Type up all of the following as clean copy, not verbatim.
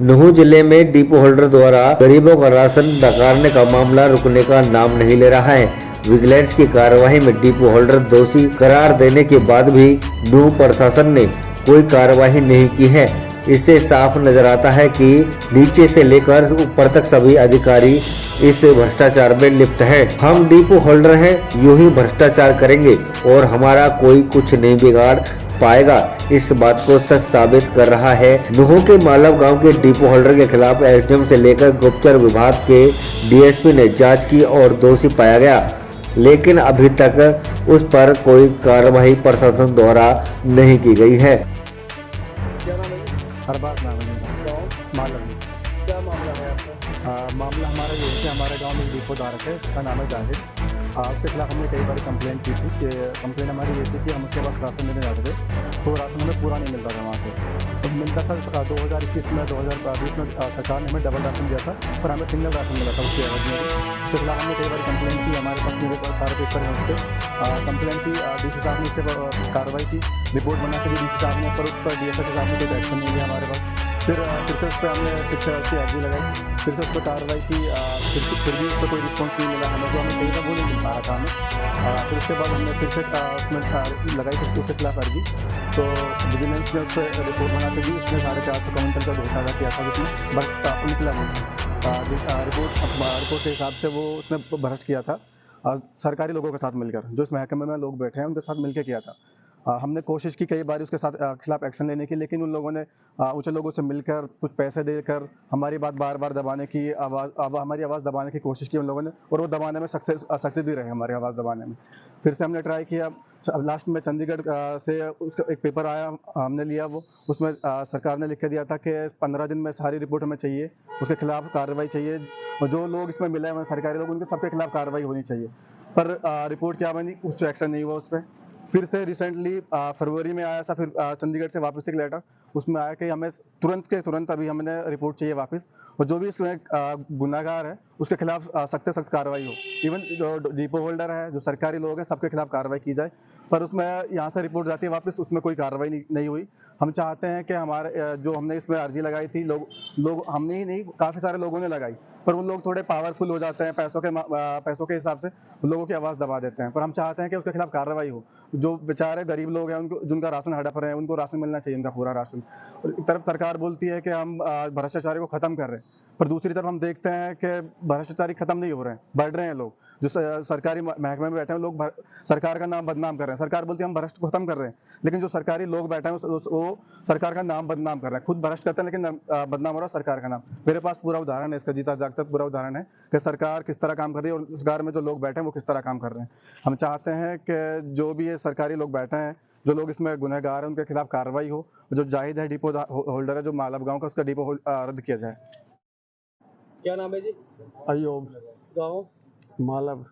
नुहू जिले में depot holder द्वारा गरीबों का राशन नकारने का मामला रुकने का नाम नहीं ले रहा है। विजिलेंस की कार्रवाई में डिपो होल्डर दोषी करार देने के बाद भी नुहू प्रशासन ने कोई कार्रवाई नहीं की है। इससे साफ नजर आता है कि नीचे से लेकर ऊपर तक सभी अधिकारी इस भ्रष्टाचार में लिप्त हैं। हम डिपो होल्डर हैं, यूं ही भ्रष्टाचार करेंगे और हमारा कोई कुछ नहीं बिगाड़ पाएगा। इस बात को सच साबित कर रहा है। नुहू के मालव गांव के डिपो होल्डर के खिलाफ एसडीएम से लेकर गुप्तचर विभाग के डीएसपी ने जांच की और दोषी पाया गया, लेकिन अभी तक उस पर कोई कार्रवाई प्रशासन द्वारा नहीं की गई है। क्या नाम है? अरबाज नाम है मेरा। गाँव? मालव में। क्या मामला है आपका? मामला हमारा ये है कि हमारे गांव में एक डिपो धारक है, उसका नाम है जाहिर। उसके खिलाफ हमने कई बार कंप्लेंट की थी कि कंप्लेंट हमारी ये थी कि हम उसके पास राशन लेने जाते थे तो राशन हमें पूरा नहीं मिलता था वहाँ से। तो मिलता था 2021 में 2020 में सरकार ने हमें डबल राशन दिया था, पर हमें सिंगल राशन मिला था उसके एवज में। उसके खिलाफ हमने कई बार कंप्लेंट की, हमारे पास मेरे पास सारे पेपर हैं उस पर। कंप्लेंट की, डीसी साहब ने उस पर कार्रवाई की, रिपोर्ट बना के दी डीसी साहब ने, पर उस पर डीएसएस साहब ने कोई एक्शन नहीं लिया हमारे पास। फिर से उस पर हमने फिर से उसकी अर्जी लगाई, फिर से उस पर कार्रवाई की, फिर भी उस पर कोई रिस्पॉन्स नहीं मिला हमें, जो हमें चाहिए था वो नहीं मिल पा रहा था हमें। फिर उसके बाद हमने फिर से उसमें लगाई फिर उसके खिलाफ अर्जी, तो विजिलेंस ने उस पर रिपोर्ट बना के दी। उसमें 450 क्विंटल का घोटाला किया था जिसमें बस निकला नहीं। रिपोर्ट के हिसाब से वो उसने भ्रष्ट किया था सरकारी लोगों के साथ मिलकर, जो इस महकमे में लोग बैठे हैं उनके साथ मिलकर किया था। हमने कोशिश की कई बार उसके साथ खिलाफ एक्शन लेने की, लेकिन उन लोगों ने ऊंचे लोगों से मिलकर कुछ पैसे देकर हमारी बात बार बार दबाने की हमारी आवाज़ दबाने की कोशिश की उन लोगों ने, और वो दबाने में सक्सेस भी रहे हमारी आवाज़ दबाने में। फिर से हमने ट्राई किया, अब लास्ट में चंडीगढ़ से उसका एक पेपर आया, हमने लिया वो, उसमें सरकार ने लिख के दिया था कि 15 दिन में सारी रिपोर्ट हमें चाहिए, उसके खिलाफ कार्रवाई चाहिए, और जो लोग इसमें मिले हैं सरकारी लोग उनके सबके खिलाफ कार्रवाई होनी चाहिए। पर रिपोर्ट क्या बनी, उस एक्शन नहीं हुआ उस पर। फिर से रिसेंटली फरवरी में आया था, फिर चंडीगढ़ से वापस एक लेटर, उसमें आया कि हमें तुरंत के तुरंत अभी हमने रिपोर्ट चाहिए वापस, और जो भी इसमें गुनाहगार है उसके खिलाफ सख्त से सख्त कार्रवाई हो। इवन जो डिपो होल्डर है, जो सरकारी लोग हैं, सबके खिलाफ कार्रवाई की जाए। पर उसमें यहाँ से रिपोर्ट जाती है वापस, उसमें कोई कार्रवाई नहीं हुई। हम चाहते हैं कि हमारे जो हमने इसमें अर्जी लगाई थी, लोग हमने ही नहीं, काफ़ी सारे लोगों ने लगाई, पर उन लोग थोड़े पावरफुल हो जाते हैं, पैसों के हिसाब से उन लोगों की आवाज़ दबा देते हैं। पर हम चाहते हैं कि उसके खिलाफ कार्रवाई हो। जो बेचारे गरीब लोग हैं, उनको जिनका राशन हड़प रहे हैं, उनको राशन मिलना चाहिए, उनका पूरा राशन। और एक तरफ सरकार बोलती है कि हम भ्रष्टाचारी को ख़त्म कर रहे हैं, पर दूसरी तरफ हम देखते हैं कि भ्रष्टाचारी ख़त्म नहीं हो रहे हैं, बढ़ रहे हैं लोग। जो सरकारी महकमे में बैठे हैं लोग सरकार का नाम बदनाम कर रहे हैं। सरकार बोलती है हम भ्रष्ट को खत्म कर रहे हैं, लेकिन जो सरकारी लोग बैठे हैं वो सरकार का नाम बदनाम कर रहे हैं। खुद भ्रष्ट करते हैं, लेकिन बदनाम हो रहा है सरकार का नाम। मेरे पास पूरा उदाहरण है इसका, जीता जागता पूरा उदाहरण है कि सरकार किस तरह काम कर रही है और सरकार में जो लोग बैठे हैं वो किस तरह काम कर रहे हैं। हम चाहते हैं कि जो भी ये सरकारी लोग बैठे हैं, जो लोग इसमें गुनहगार हैं, उनके खिलाफ कार्रवाई हो। जो जाहिद है डिपो होल्डर है, जो मालव गाँव का, उसका डिपो रद्द किया जाए। क्या नाम है जी? अयूब, गाँव? मालव।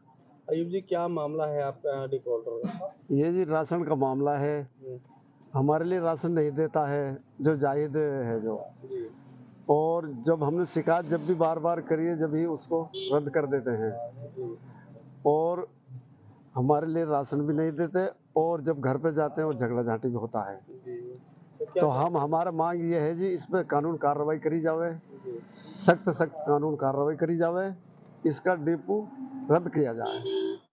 अयूब जी, क्या मामला है आपका डिपो होल्डर का? ये जी राशन का मामला है, हमारे लिए राशन नहीं देता है जो जाहिद है जो, जी। और जब हमने शिकायत जब भी बार बार करी है, जब भी उसको रद्द कर देते हैं, जी। और हमारे लिए राशन भी नहीं देते, और जब घर पे जाते हैं और झगड़ा झांटी भी होता है। जी। क्या तो हमारा मांग ये है जी, इस पर कानून कार्रवाई करी जावे, जी। सख्त कानून कार्रवाई करी जावे, इसका डिपो रद्द किया जाए।